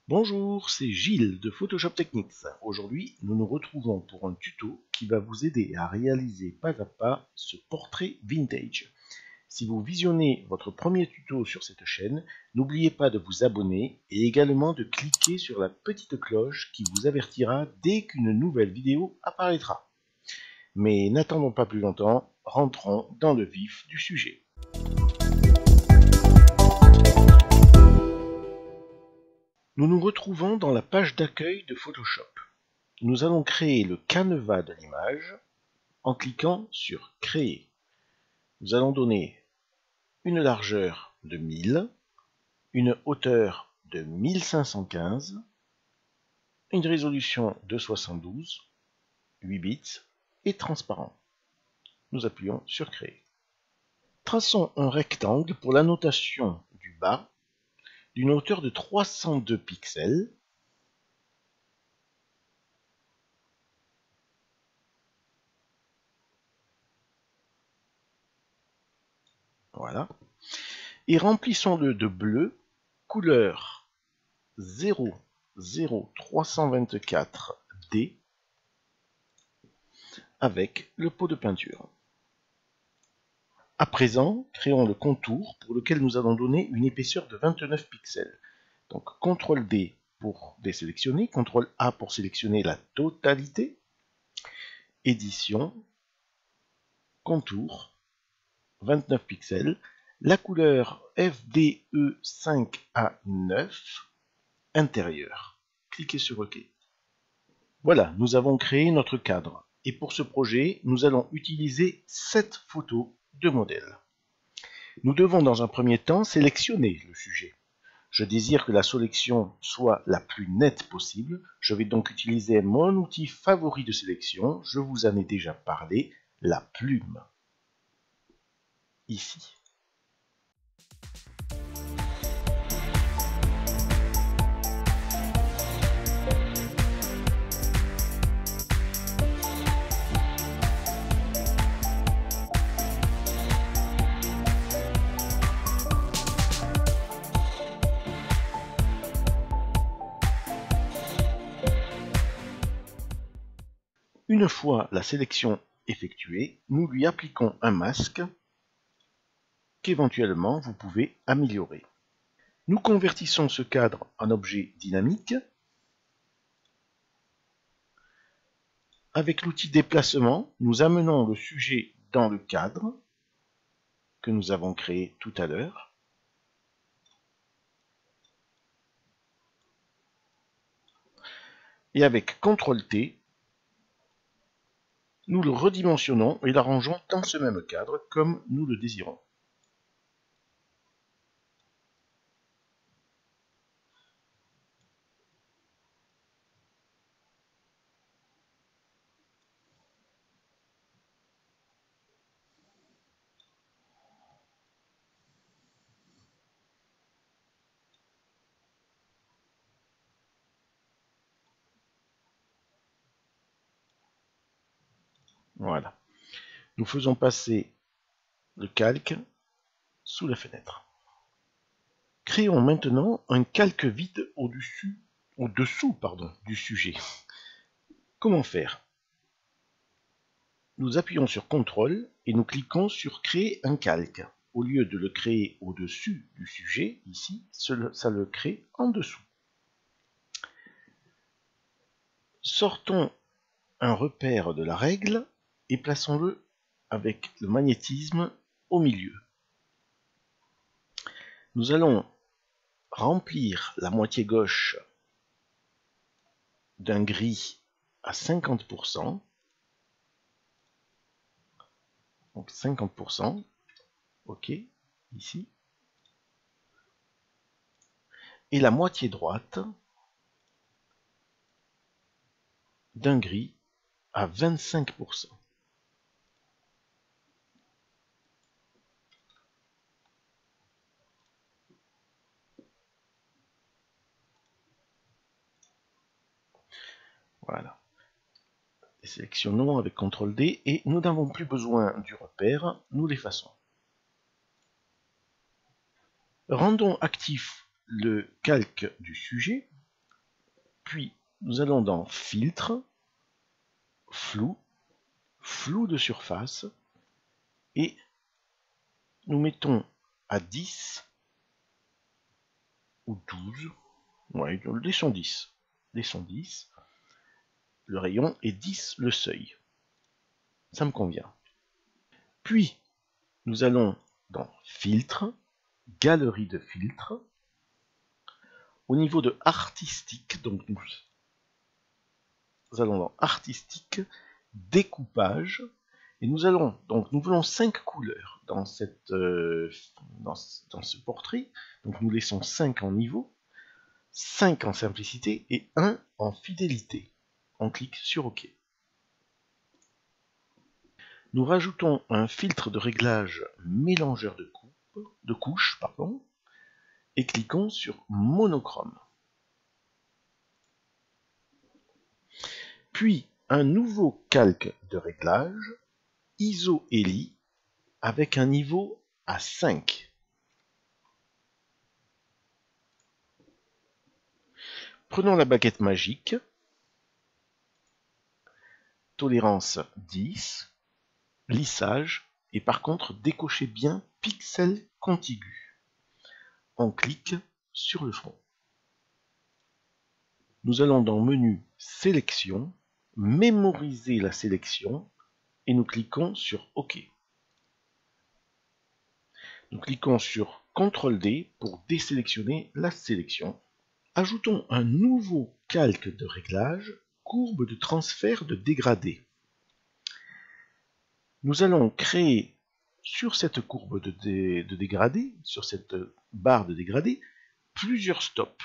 Bonjour, c'est Gilles de Photoshop Techniques. Aujourd'hui, nous nous retrouvons pour un tuto qui va vous aider à réaliser pas à pas ce portrait vintage. Si vous visionnez votre premier tuto sur cette chaîne, n'oubliez pas de vous abonner et également de cliquer sur la petite cloche qui vous avertira dès qu'une nouvelle vidéo apparaîtra. Mais n'attendons pas plus longtemps, rentrons dans le vif du sujet. Nous nous retrouvons dans la page d'accueil de Photoshop. Nous allons créer le canevas de l'image en cliquant sur Créer. Nous allons donner une largeur de 1000, une hauteur de 1515, une résolution de 72, 8 bits et transparent. Nous appuyons sur Créer. Traçons un rectangle pour l'annotation du bas d'une hauteur de 302 pixels. Voilà. Et remplissons-le de bleu, couleur 00324D avec le pot de peinture. À présent, créons le contour pour lequel nous allons donner une épaisseur de 29 pixels. Donc CTRL D pour désélectionner, CTRL A pour sélectionner la totalité, édition, contour, 29 pixels, la couleur FDE5A9, intérieur. Cliquez sur OK. Voilà, nous avons créé notre cadre. Et pour ce projet, nous allons utiliser 7 photos de modèle. Nous devons dans un premier temps sélectionner le sujet. Je désire que la sélection soit la plus nette possible. Je vais donc utiliser mon outil favori de sélection. Je vous en ai déjà parlé, la plume. Ici. Une fois la sélection effectuée, nous lui appliquons un masque qu'éventuellement vous pouvez améliorer. Nous convertissons ce cadre en objet dynamique. Avec l'outil déplacement, nous amenons le sujet dans le cadre que nous avons créé tout à l'heure. Et avec CTRL-T, nous le redimensionnons et l'arrangeons dans ce même cadre comme nous le désirons. Voilà. Nous faisons passer le calque sous la fenêtre. Créons maintenant un calque vide au-dessous du sujet. Comment faire? Nous appuyons sur CTRL et nous cliquons sur Créer un calque. Au lieu de le créer au-dessus du sujet, ici, ça le crée en dessous. Sortons un repère de la règle et plaçons-le avec le magnétisme au milieu. Nous allons remplir la moitié gauche d'un gris à 50%. Donc 50%. OK, ici. Et la moitié droite d'un gris à 25%. Voilà. Et sélectionnons avec CTRL D et nous n'avons plus besoin du repère, nous l'effaçons. Rendons actif le calque du sujet Puis, nous allons dans Filtre, Flou, Flou de surface, et nous mettons à 10 ou 12, ouais, laissons 10. Laissons 10. Le rayon et 10 le seuil. Ça me convient. Puis, nous allons dans Filtre, Galerie de filtres. Au niveau de Artistique, donc nous allons dans Artistique, Découpage, et nous voulons 5 couleurs dans ce portrait. Donc nous laissons 5 en niveau, 5 en simplicité et 1 en fidélité. On clique sur OK. Nous rajoutons un filtre de réglage mélangeur de couches, et cliquons sur monochrome. Puis un nouveau calque de réglage, ISO Eli, avec un niveau à 5. Prenons la baguette magique, tolérance 10, lissage, et par contre décochez bien pixel contigu. On clique sur le front. Nous allons dans Menu Sélection, mémoriser la sélection, et nous cliquons sur OK. Nous cliquons sur CTRL-D pour désélectionner la sélection. Ajoutons un nouveau calque de réglage, courbe de transfert de dégradé. Nous allons créer sur cette courbe de dégradé, sur cette barre de dégradé, plusieurs stops.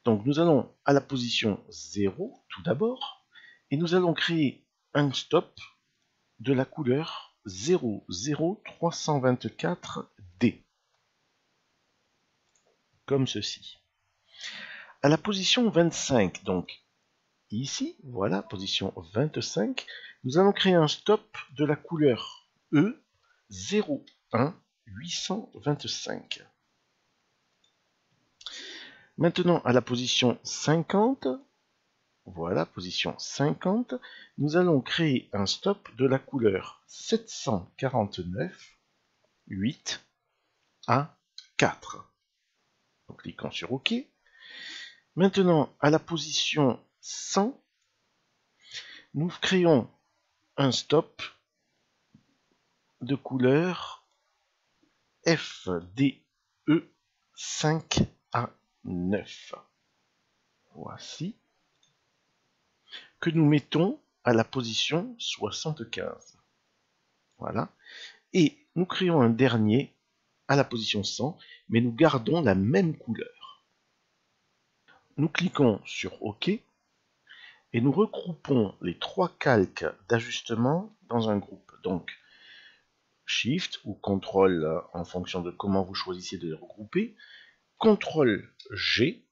Donc nous allons à la position 0 tout d'abord, et nous allons créer un stop de la couleur 00324D, comme ceci. À la position 25, donc ici, voilà, position 25, nous allons créer un stop de la couleur E01825. Maintenant, à la position 50, voilà, position 50, nous allons créer un stop de la couleur 749, 8 à 4. Donc, cliquons sur OK. Maintenant, à la position 100, nous créons un stop de couleur FDE 5 à 9. Voici. Que nous mettons à la position 75. Voilà. Et nous créons un dernier à la position 100, mais nous gardons la même couleur. Nous cliquons sur OK et nous regroupons les 3 calques d'ajustement dans un groupe. Donc, Shift ou CTRL en fonction de comment vous choisissez de les regrouper, CTRL G,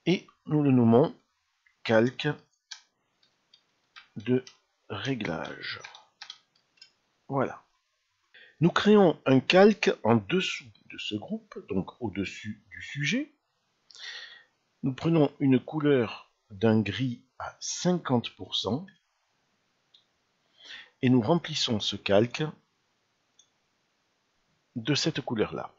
et nous le nommons calque de réglage. Voilà. Nous créons un calque en dessous de ce groupe, donc au-dessus du sujet. Nous prenons une couleur d'un gris à 50% et nous remplissons ce calque de cette couleur-là.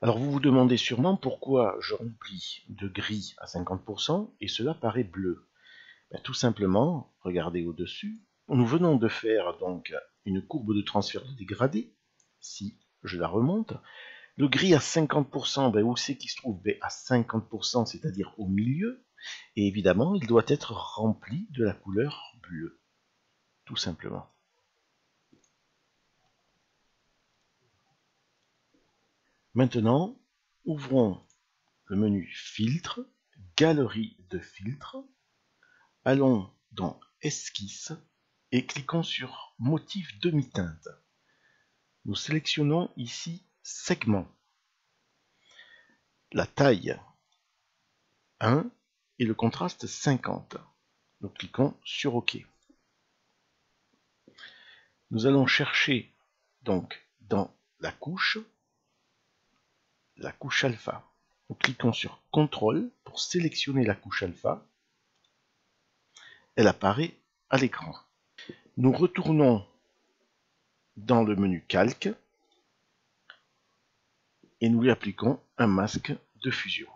Alors vous vous demandez sûrement pourquoi je remplis de gris à 50% et cela paraît bleu. Ben, tout simplement, regardez au-dessus, nous venons de faire donc une courbe de transfert de dégradé. Si je la remonte, le gris à 50%, ben où c'est qu'il se trouve? Ben à 50%, c'est-à-dire au milieu, et évidemment, il doit être rempli de la couleur bleue, tout simplement. Maintenant, ouvrons le menu Filtre, Galerie de filtres, allons dans Esquisse et cliquons sur Motif demi-teinte. Nous sélectionnons ici Segment, la taille 1 et le contraste 50. Nous cliquons sur OK. Nous allons chercher donc dans la couche alpha. Nous cliquons sur CTRL pour sélectionner la couche alpha. Elle apparaît à l'écran. Nous retournons dans le menu calque et nous lui appliquons un masque de fusion.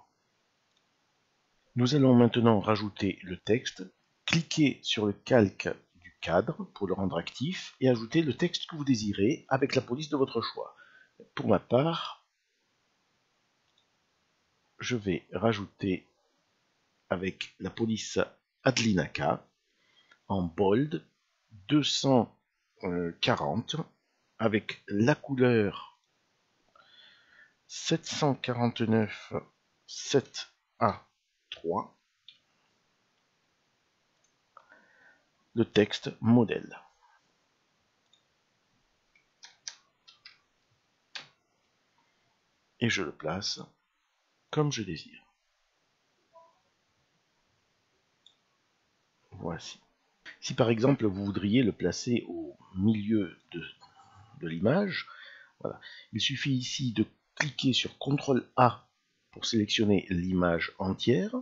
Nous allons maintenant rajouter le texte. Cliquez sur le calque du cadre pour le rendre actif et ajouter le texte que vous désirez avec la police de votre choix. Pour ma part, je vais rajouter avec la police Adlinaka en bold 240 avec la couleur 749 7A3, le texte modèle. Et je le place comme je désire. Voici. Si par exemple vous voudriez le placer au milieu de l'image, voilà, il suffit ici de cliquer sur CTRL A pour sélectionner l'image entière,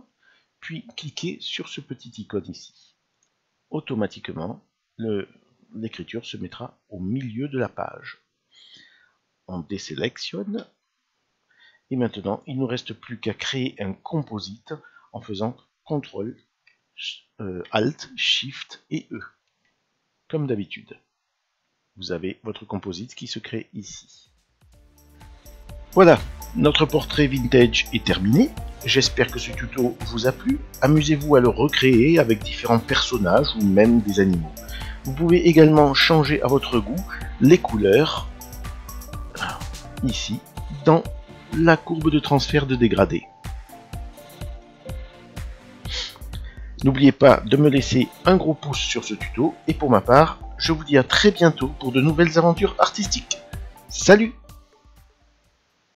puis cliquer sur ce petit icône ici. Automatiquement, l'écriture se mettra au milieu de la page. On désélectionne. Et maintenant, il ne nous reste plus qu'à créer un composite en faisant CTRL, ALT, SHIFT et E. Comme d'habitude. Vous avez votre composite qui se crée ici. Voilà, notre portrait vintage est terminé. J'espère que ce tuto vous a plu. Amusez-vous à le recréer avec différents personnages ou même des animaux. Vous pouvez également changer à votre goût les couleurs ici dans la courbe de transfert de dégradé. N'oubliez pas de me laisser un gros pouce sur ce tuto et pour ma part, je vous dis à très bientôt pour de nouvelles aventures artistiques. Salut!